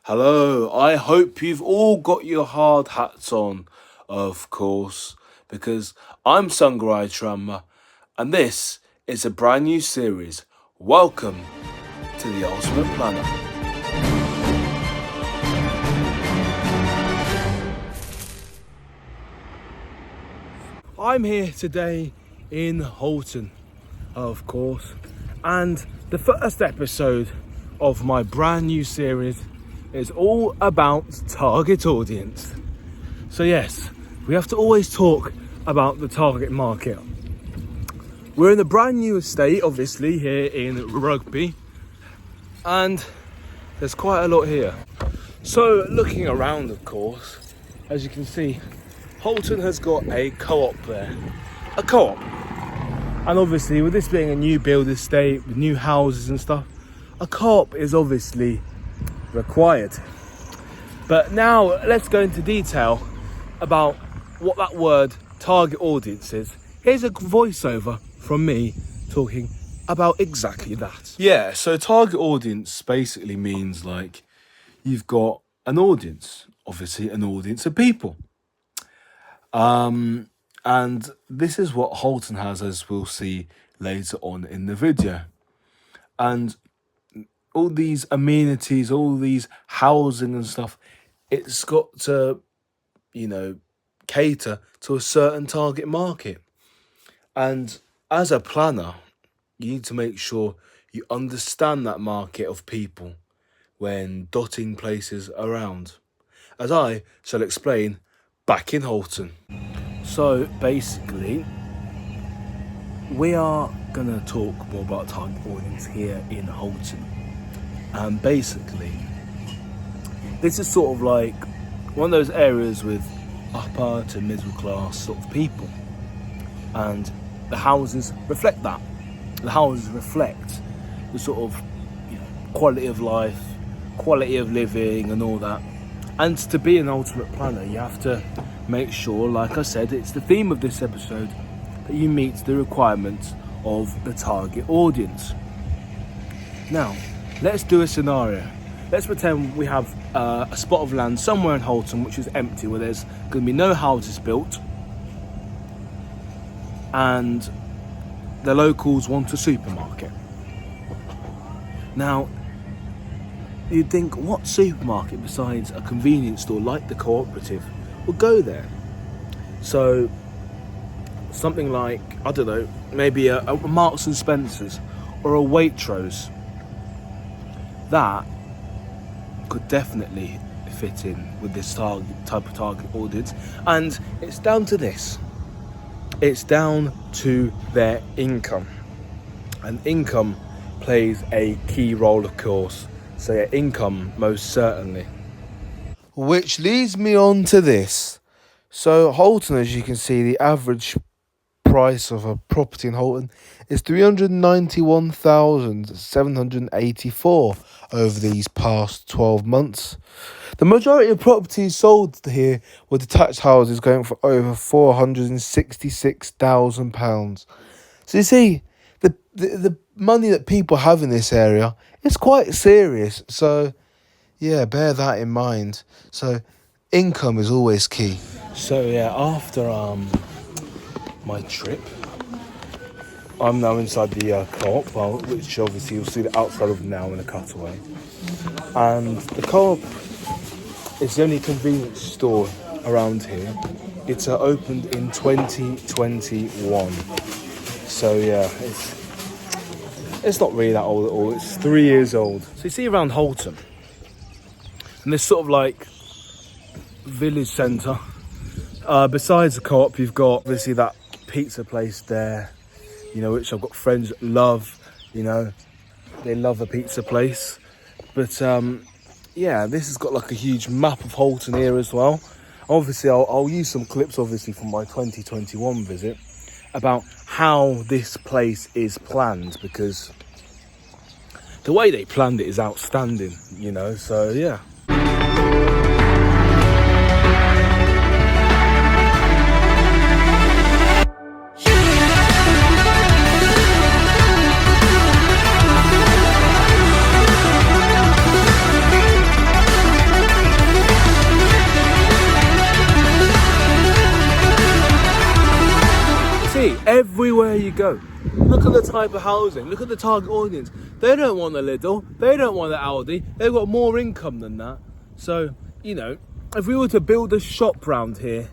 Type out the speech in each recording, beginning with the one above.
Hello, I hope you've all got your hard hats on, of course, because I'm Tsungirai Chiramba, and this is a brand new series. Welcome to the Ultimate Planner. I'm here today in Houlton, of course, and the first episode of my brand new series is all about target audience. So yes, we have to always talk about the target market. We're in a brand new estate, obviously, here in Rugby, and there's quite a lot here. So looking around, of course, as you can see, Houlton has got a co-op there. A co-op. And obviously, with this being a new build estate, with new houses and stuff, a co-op is obviously required. But now let's go into detail about what that word target audience is. Here's a voiceover from me talking about exactly that. Yeah, so target audience basically means like you've got an audience, obviously an audience of people. And this is what Houlton has, as we'll see later on in the video. And all these amenities, all these housing and stuff, it's got to, cater to a certain target market. And as a planner, you need to make sure you understand that market of people when dotting places around, as I shall explain back in Houlton. So basically, we are going to talk more about target audience here in Houlton. And basically, this is sort of like one of those areas with upper to middle class sort of people. And the houses reflect that. The houses reflect the sort of quality of life, quality of living and all that. And to be an ultimate planner, you have to make sure, like I said, it's the theme of this episode, that you meet the requirements of the target audience. Now, let's do a scenario. Let's pretend we have a spot of land somewhere in Houlton which is empty, where there's going to be no houses built, and the locals want a supermarket. Now, you'd think, what supermarket besides a convenience store like the cooperative will go there? So something like, I don't know, maybe a Marks and Spencer's or a Waitrose. That could definitely fit in with this type of target audience. And it's down to this. It's down to their income. And income plays a key role, of course. So yeah, income, most certainly. Which leads me on to this. So Houlton, as you can see, the average price of a property in Houlton is $391,784 over these past 12 months. The majority of properties sold here were detached houses going for over £466,000. So you see, the money that people have in this area is quite serious. So yeah, bear that in mind. So income is always key. So yeah, after my trip, I'm now inside the co-op, which obviously you'll see the outside of now in a cutaway. And the co-op is the only convenience store around here. It's opened in 2021. So yeah, it's not really that old at all. It's 3 years old. So you see around Houlton, and this sort of like village centre. Besides the co-op, you've got obviously that pizza place there, which I've got friends that love. They love a pizza place. But yeah, this has got like a huge map of Houlton here as well. Obviously, I'll use some clips, obviously, from my 2021 visit about how this place is planned, because the way they planned it is outstanding, so yeah. everywhere you go. Look at the type of housing. Look at the target audience. They don't want a Lidl. They don't want an Aldi. They've got more income than that. So, you know, if we were to build a shop round here,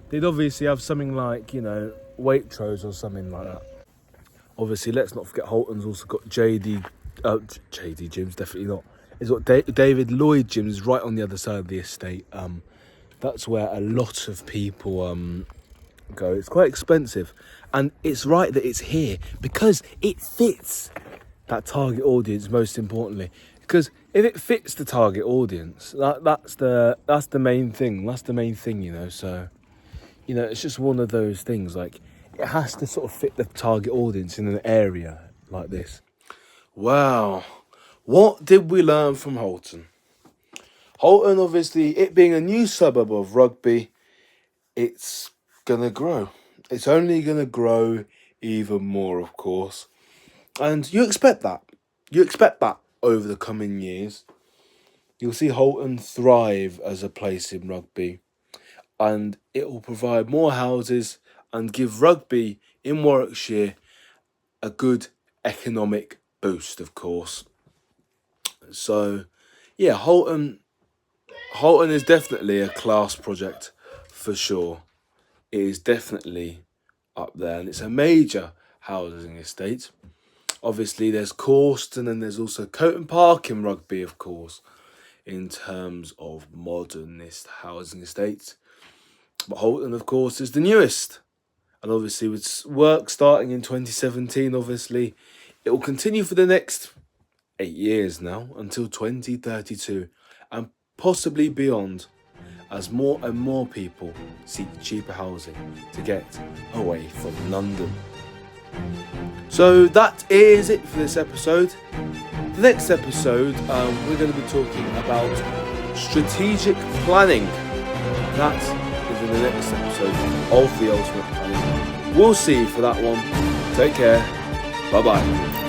they'd obviously have something like, you know, Waitrose or something like that. Obviously, let's not forget Houlton's also got JD gyms, definitely not. It's got David Lloyd gyms right on the other side of the estate. That's where a lot of people go. It's quite expensive, and it's right that it's here because it fits that target audience. Most importantly, because if it fits the target audience, that's the main thing. That's the main thing, you know. So, you know, it's just one of those things. Like, it has to sort of fit the target audience in an area like this. Wow, what did we learn from Houlton? Houlton, obviously, it being a new suburb of Rugby, it's gonna grow. It's only gonna grow even more, of course. And you expect that. You expect that over the coming years. You'll see Houlton thrive as a place in Rugby. And it will provide more houses and give Rugby in Warwickshire a good economic boost, of course. So, yeah, Houlton is definitely a class project for sure. It is definitely up there, and it's a major housing estate. Obviously, there's Corston, and there's also Coton Park in Rugby, of course, in terms of modernist housing estates. But Houlton, of course, is the newest. And obviously, with work starting in 2017, obviously, it will continue for the next 8 years now, until 2032, and possibly beyond, as more and more people seek cheaper housing to get away from London. So that is it for this episode. The next episode, we're going to be talking about strategic planning. That is in the next episode of The Ultimate Planning. We'll see you for that one. Take care. Bye-bye.